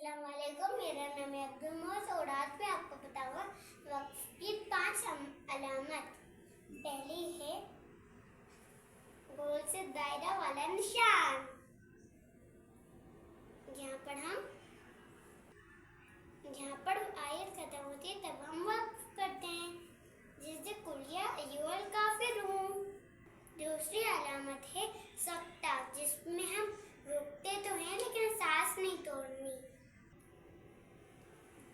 अस्सलामुअलैकुम, मेरा नाम है अब्दुल मोहस और आज मैं आपको बताऊंगा वक्फ की 5 अलामत। पहली है गोल से दायरा वाला निशान। यहाँ पर आयत खत्म होती है तब हम वक्फ करते हैं, जैसे कुलिया अय्युहल काफिरून। दूसरी अलामत है सक्ता, जिसमें हम रुकते तो हैं लेकिन सांस नहीं तोड़नी।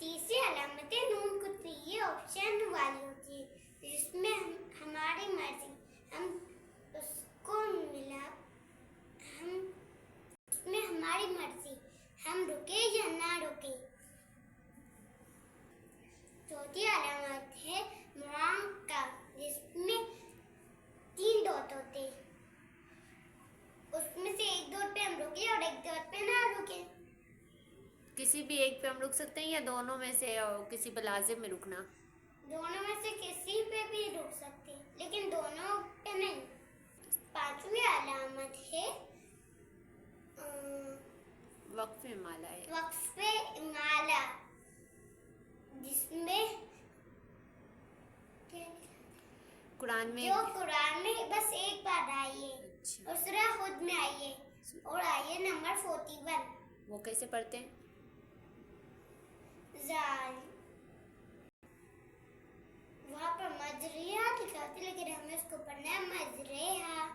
तीसरी अलामत है नून कुतबी, ये ऑप्शन वाली होती है, जिसमें हमारी मर्जी, हम उसको मिला, उसमें हमारी मर्जी, हम रुके या ना रुके। चौथी अलामत है मुआक्का, जिसमें 3 डॉट होते, उसमें से एक डॉट पे हम रुके और एक डॉट पे ना रुके। किसी भी एक पे हम रुक सकते हैं या दोनों में से किसी पे लाजिम में रुकना? दोनों में से किसी पे भी रुक सकते हैं, लेकिन दोनों पे नहीं। पांचवी अलामत है वक्फ माला है। वक्फ माला, जिसमें कुरान में जो कुरान में बस एक बार आई है। अच्छा। और सूरह हुद में आई है और आई है नंबर 41। वो कैसे पढ़ते हैं? वहाँ पर मजरिया लिखा होती, लेकिन हमें उसको पढ़ना है मजरेहा।